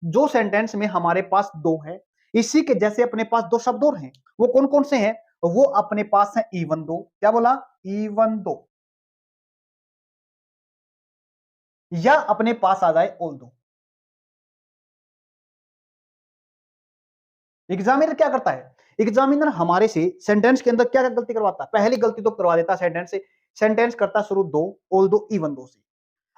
जो सेंटेंस में हमारे पास दो है, इसी के जैसे अपने पास दो शब्द और हैं, वो कौन कौन से हैं? वो अपने पास है इवन दो, क्या बोला? इवन दो, या अपने पास आ जाए ऑल दो। एग्जामिनर क्या करता है? एग्जामिनर हमारे से सेंटेंस के अंदर क्या क्या गलती करवाता है? पहली गलती तो करवा देता है सेंटेंस से, सेंटेंस करता शुरू दो, ऑल दो, इवन दो से।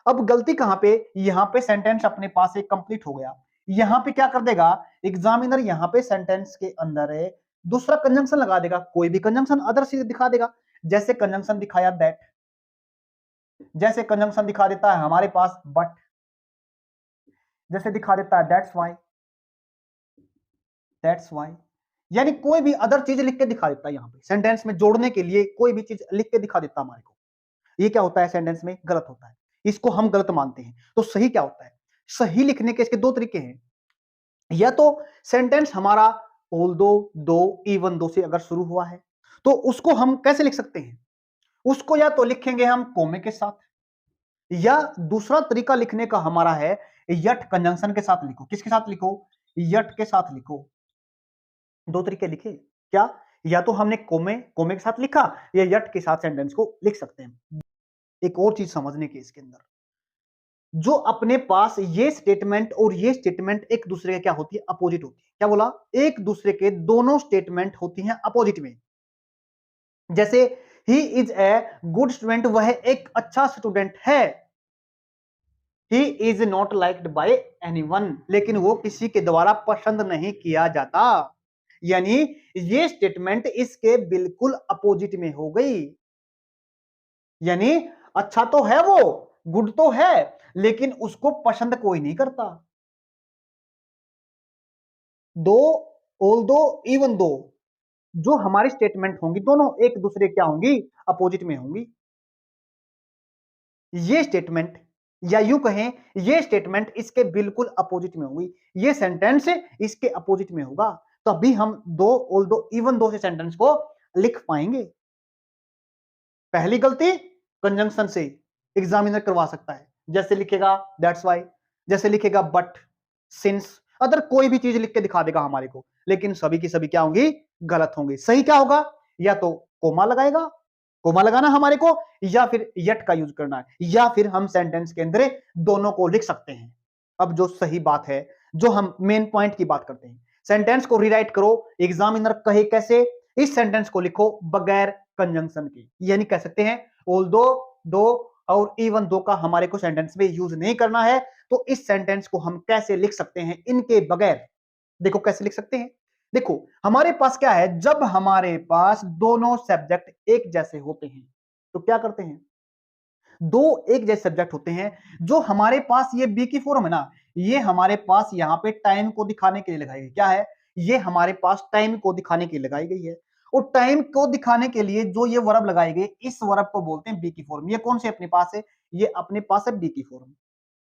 अब गलती कहां पे? यहां पे सेंटेंस अपने पास एक कंप्लीट हो गया, यहां पे क्या कर देगा एग्जामिनर? यहां पे सेंटेंस के अंदर है दूसरा कंजंक्शन लगा देगा, कोई भी कंजंक्शन अदर से दिखा देगा। जैसे कंजंक्शन दिखाया दैट, जैसे कंजंक्शन दिखा देता है हमारे पास बट, जैसे दिखा देता है दैट्स वाई, यानी कोई भी अदर चीज लिख के दिखा देता है। यहां पे सेंटेंस में जोड़ने के लिए कोई भी चीज लिख के दिखा देता है हमारे को। ये क्या होता है? सेंटेंस में गलत होता है, इसको हम गलत मानते हैं। तो सही क्या होता है? सही लिखने के इसके दो तरीके हैं, या तो सेंटेंस हमारा ऑल्दो, दो, इवन दो से अगर शुरू हुआ है तो उसको हम कैसे लिख सकते हैं? उसको या तो लिखेंगे हम कोमे के साथ, या दूसरा तरीका लिखने का हमारा है यट कंजंक्शन के साथ लिखो। किसके साथ लिखो? यट के साथ लिखो। दो तरीके लिखे क्या? या तो हमने कोमे कोमे के साथ लिखा, या यट के साथ सेंटेंस को लिख सकते हैं। एक और चीज समझने की इसके अंदर, जो अपने पास ये स्टेटमेंट और ये स्टेटमेंट एक दूसरे के क्या होती है? अपोजिट होती है। क्या बोला? एक दूसरे के दोनों स्टेटमेंट होती हैं अपोजिट में। जैसे he is a good student, वह एक अच्छा स्टूडेंट है। He is not liked by anyone, लेकिन वो किसी के द्वारा पसंद नहीं किया जाता। यानी ये स्टेटमेंट इसके बिल्कुल अपोजिट में हो गई। यानी अच्छा तो है वो, गुड तो है, लेकिन उसको पसंद कोई नहीं करता। दो, ऑल दो, इवन दो, जो हमारी स्टेटमेंट होंगी दोनों एक दूसरे क्या होंगी? अपोजिट में होंगी। ये स्टेटमेंट, या यूं कहें ये स्टेटमेंट इसके बिल्कुल अपोजिट में होगी, ये सेंटेंस इसके अपोजिट में होगा, तभी हम दो, ऑल दो, इवन दो से सेंटेंस को लिख पाएंगे। पहली गलती कंजंक्शन से एग्जामिनर करवा सकता है, जैसे लिखेगा दैट्स वाई, जैसे लिखेगा बट, सिंस, अदर कोई भी चीज लिख के दिखा देगा हमारे को, लेकिन सभी की सभी क्या होंगी? गलत होंगी। सही क्या होगा? या तो कोमा लगाएगा, कोमा लगाना हमारे को, या फिर यट का यूज करना है, या फिर हम सेंटेंस के अंदर दोनों को लिख सकते हैं। अब जो सही बात है, जो हम मेन पॉइंट की बात करते हैं, सेंटेंस को रीराइट करो, एग्जामिनर कहे कैसे? इस सेंटेंस को लिखो बगैर कंजंक्शन की, यानी कह सकते हैं ऑल्दो, दो और इवन दो का हमारे को सेंटेंस में यूज नहीं करना है। तो इस सेंटेंस को हम कैसे लिख सकते हैं इनके बगैर? देखो कैसे लिख सकते हैं। देखो हमारे पास क्या है, जब हमारे पास दोनों सब्जेक्ट एक जैसे होते हैं तो क्या करते हैं? दो एक जैसे सब्जेक्ट होते हैं, जो हमारे पास ये बी की फॉर्म है ना, ये हमारे पास यहाँ पे टाइम को दिखाने के लिए लगाई गई। क्या है? ये हमारे पास टाइम को दिखाने के लिए लगाई गई है, और टाइम को दिखाने के लिए जो ये वर्ब लगाई गई, इस वर्ब को बोलते हैं बी की फॉर्म। ये कौन से अपने पास है? ये अपने पास है बी की फॉर्म।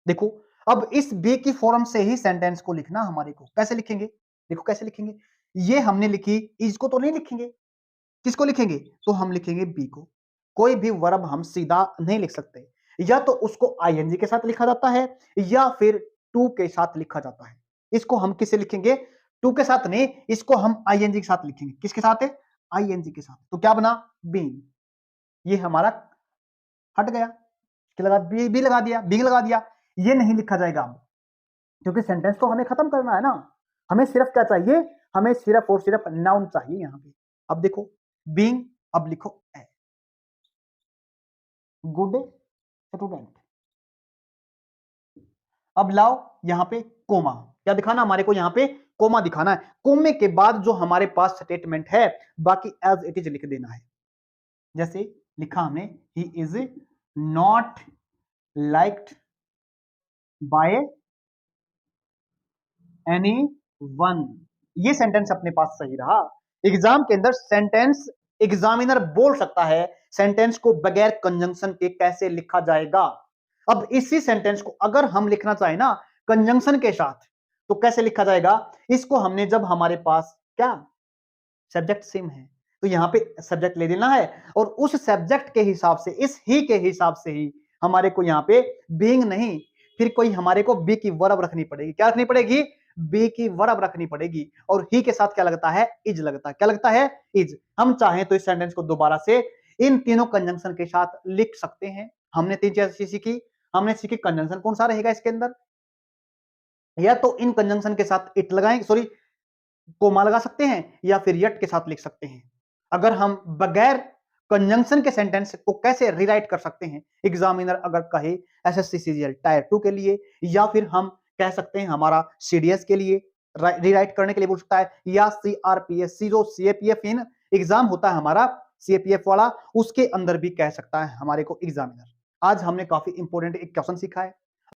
देखो अब इस बी की फॉर्म से ही सेंटेंस को लिखना हमारे को, कैसे लिखेंगे? देखो कैसे लिखेंगे, ये हमने लिखी, इसको तो नहीं लिखेंगे, किसको लिखेंगे? तो हम लिखेंगे बी को। कोई भी वर्ब हम सीधा नहीं लिख सकते, या तो उसको आईएनजी के साथ लिखा जाता है, या फिर टू के साथ लिखा जाता है। इसको हम किससे लिखेंगे? टू के साथ नहीं, इसको हम आईएनजी के साथ लिखेंगे। किसके साथ है? आईएनजी के साथ। तो क्या बना? बीइंग। ये हमारा हट गया, लगा बी लगा दिया, बी लगा दिया, ये नहीं लिखा जाएगा अब, क्योंकि सेंटेंस तो हमें खत्म करना है ना। हमें सिर्फ क्या चाहिए? हमें सिर्फ और सिर्फ नाउन चाहिए यहां पे। अब देखो बीइंग, अब लिखो ए गुड स्टूडेंट। अब लाओ यहां पे कोमा, क्या दिखाना हमारे को? यहां पे कोमा दिखाना है। कोमे के बाद जो हमारे पास स्टेटमेंट है बाकी एज इट इज लिख देना है। जैसे लिखा हमने he is not liked by any one, ये सेंटेंस अपने पास सही रहा। एग्जाम के अंदर सेंटेंस एग्जामिनर बोल सकता है सेंटेंस को बगैर कंजंक्शन के कैसे लिखा जाएगा। अब इसी सेंटेंस को अगर हम लिखना चाहें ना कंजंक्शन के साथ, तो कैसे लिखा जाएगा? इसको हमने जब हमारे पास क्या सब्जेक्ट सेम है, तो यहां पे सब्जेक्ट ले देना है, और उस सब्जेक्ट के हिसाब से, इस ही के हिसाब से ही हमारे को यहां पे बीइंग नहीं, फिर कोई हमारे को बी की वर्ब रखनी पड़ेगी। क्या रखनी पड़ेगी? बी की वर्ब रखनी पड़ेगी। और ही के साथ क्या लगता है? इज लगता है। क्या लगता है? इज। हम चाहें तो इस सेंटेंस को दोबारा से इन तीनों कंजंक्शन के साथ लिख सकते हैं। हमने तीन चीजें सीखी। हमने सीखी कंजंक्शन कौन सा रहेगा इसके अंदर, या तो इन कंजंक्शन के साथ इट लगाएंगे, सॉरी कोमा लगा सकते हैं, या फिर यट के साथ लिख सकते हैं। अगर हम बगैर कंजंक्शन के सेंटेंस को कैसे रीराइट कर सकते हैं, एग्जामिनर अगर कहे एसएससी सीजीएल टायर 2 के लिए, या फिर हम कह सकते हैं हमारा सीडीएस के लिए रीराइट करने के लिए बोल सकता है, या सीआरपीएस जो सीएपीएफ इन एग्जाम होता है हमारा सीएपीएफ वाला, उसके अंदर भी कह सकता है हमारे को एग्जामिनर। आज हमने काफी इंपॉर्टेंट एक क्वेश्चन सीखा है।